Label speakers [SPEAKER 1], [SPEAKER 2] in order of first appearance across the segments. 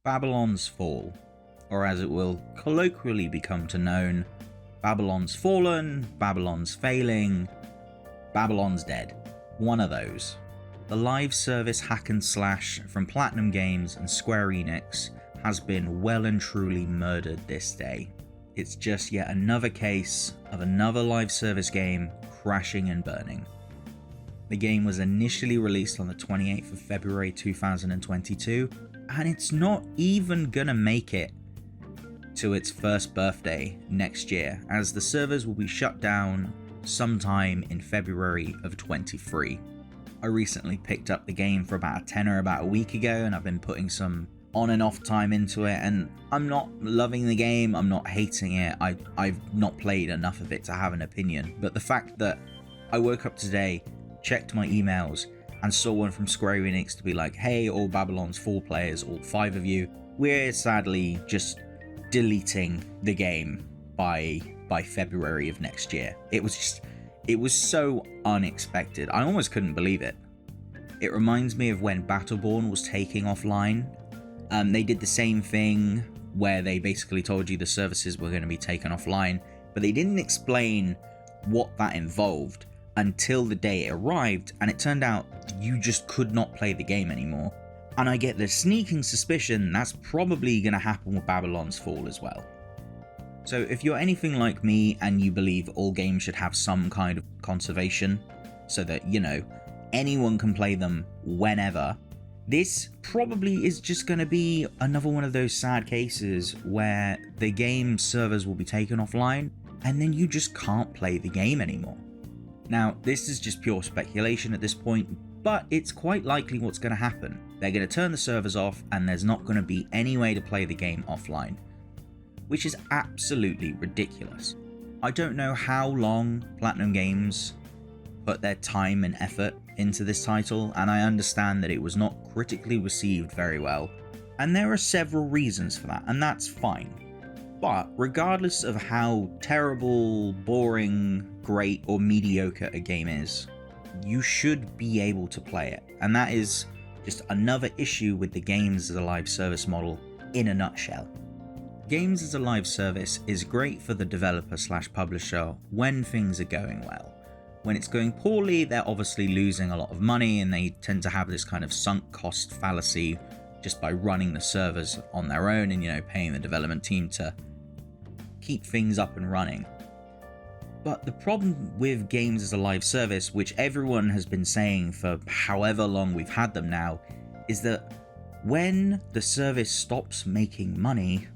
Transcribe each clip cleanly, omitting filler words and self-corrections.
[SPEAKER 1] Babylon's Fall, or as it will colloquially become to known, Babylon's Fallen, Babylon's Failing, Babylon's Dead. One of those. The live service hack and slash from Platinum Games and Square Enix has been well and truly murdered this day. It's just yet another case of another live service game crashing and burning. The game was initially released on the 28th of February 2022, and it's not even gonna make it to its first birthday next year, as the servers will be shut down sometime in February of 23. I recently picked up the game for about a tenner about a week ago, and I've been putting some on and off time into it, and I'm not loving the game, I'm not hating it, I've not played enough of it to have an opinion, but the fact that I woke up today, checked my emails, and saw one from Square Enix to be like, hey, all Babylon's Fall players, all 5 of you, we're sadly just deleting the game by February of next year. It was so unexpected. I almost couldn't believe it. It reminds me of when Battleborn was taking offline. They did the same thing where they basically told you the services were going to be taken offline, but they didn't explain what that involved until the day it arrived, and it turned out you just could not play the game anymore. And I get the sneaking suspicion that's probably going to happen with Babylon's Fall as well. So if you're anything like me and you believe all games should have some kind of conservation so that, you know, anyone can play them whenever, this probably is just going to be another one of those sad cases where the game servers will be taken offline and then you just can't play the game anymore. Now, this is just pure speculation at this point, but it's quite likely what's going to happen. They're going to turn the servers off and there's not going to be any way to play the game offline, which is absolutely ridiculous. I don't know how long Platinum Games put their time and effort into this title, and I understand that it was not critically received very well, and there are several reasons for that, and that's fine. But regardless of how terrible, boring, great, or mediocre a game is, you should be able to play it, and that is just another issue with the games as a live service model in a nutshell. Games as a live service is great for the developer / publisher when things are going well. When it's going poorly, they're obviously losing a lot of money, and they tend to have this kind of sunk cost fallacy just by running the servers on their own and, you know, paying the development team to keep things up and running. But the problem with games as a live service, which everyone has been saying for however long we've had them now, is that when the service stops making money,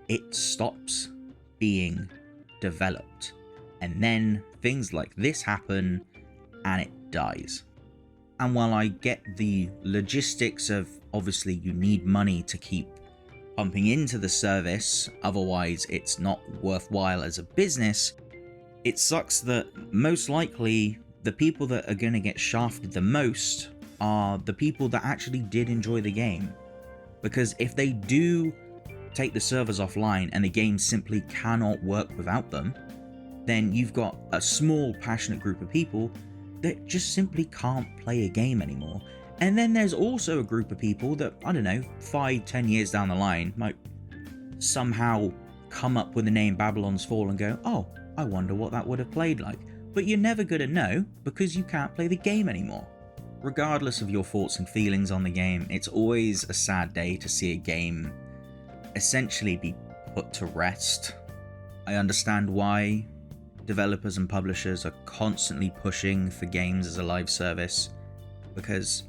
[SPEAKER 1] it stops being developed. And then things like this happen and it dies. And while I get the logistics of obviously you need money to keep pumping into the service, otherwise it's not worthwhile as a business, it sucks that most likely the people that are going to get shafted the most are the people that actually did enjoy the game. Because if they do take the servers offline and the game simply cannot work without them, then you've got a small passionate group of people that just simply can't play a game anymore. And then there's also a group of people that, I don't know, 5-10 years down the line might somehow come up with the name Babylon's Fall and go, oh, I wonder what that would have played like. But you're never going to know because you can't play the game anymore. Regardless of your thoughts and feelings on the game, it's always a sad day to see a game essentially be put to rest. I understand why developers and publishers are constantly pushing for games as a live service, because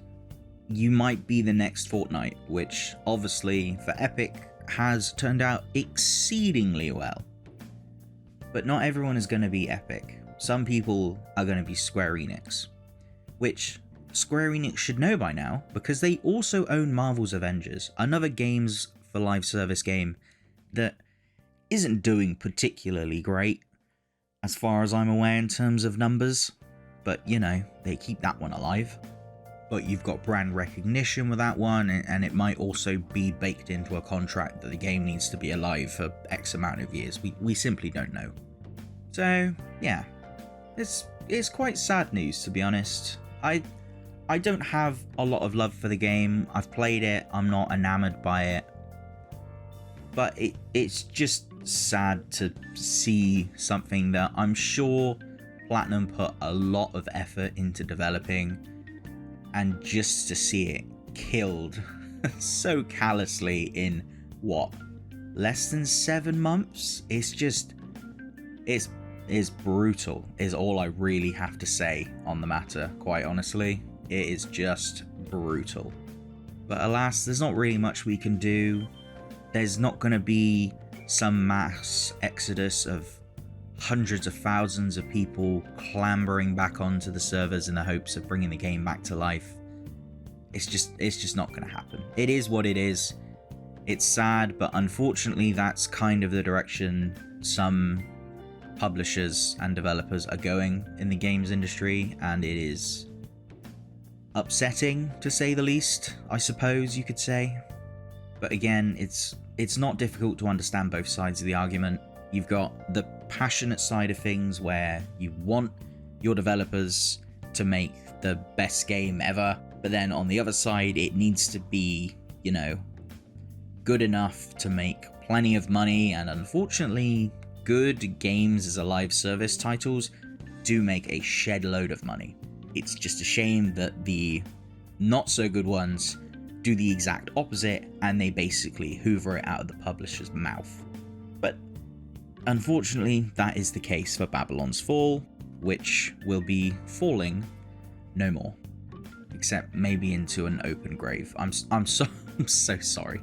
[SPEAKER 1] you might be the next Fortnite, which obviously for Epic has turned out exceedingly well. But not everyone is going to be Epic. Some people are going to be Square Enix, which Square Enix should know by now because they also own Marvel's Avengers, another games for live service game that isn't doing particularly great as far as I'm aware in terms of numbers, but you know, they keep that one alive. But you've got brand recognition with that one, and it might also be baked into a contract that the game needs to be alive for X amount of years. We simply don't know. So yeah, it's quite sad news, to be honest. I don't have a lot of love for the game. I've played it, I'm not enamored by it. But it's just sad to see something that I'm sure Platinum put a lot of effort into developing, and just to see it killed so callously in what, less than 7 months? It's brutal, is all I really have to say on the matter, quite honestly. It is just brutal. But alas, there's not really much we can do. There's not going to be some mass exodus of hundreds of thousands of people clambering back onto the servers in the hopes of bringing the game back to life. It's just not going to happen. It is what it is. It's sad, but unfortunately that's kind of the direction some publishers and developers are going in the games industry, and it is upsetting, to say the least, I suppose you could say. But again, it's not difficult to understand both sides of the argument. You've got the passionate side of things where you want your developers to make the best game ever, but then on the other side, it needs to be, you know, good enough to make plenty of money. And unfortunately, good games as a live service titles do make a shed load of money. It's just a shame that the not so good ones do the exact opposite, and they basically hoover it out of the publisher's mouth. But unfortunately, that is the case for Babylon's Fall, which will be falling no more, except maybe into an open grave. I'm so sorry.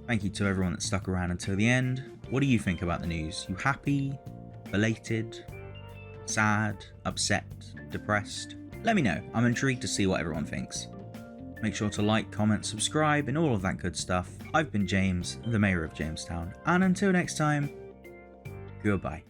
[SPEAKER 1] Thank you to everyone that stuck around until the end. What do you think about the news? You happy, elated, sad, upset, depressed? Let me know. I'm intrigued to see what everyone thinks. Make sure to like, comment, subscribe, and all of that good stuff. I've been James, the Mayor of Jamestown, and until next time, goodbye.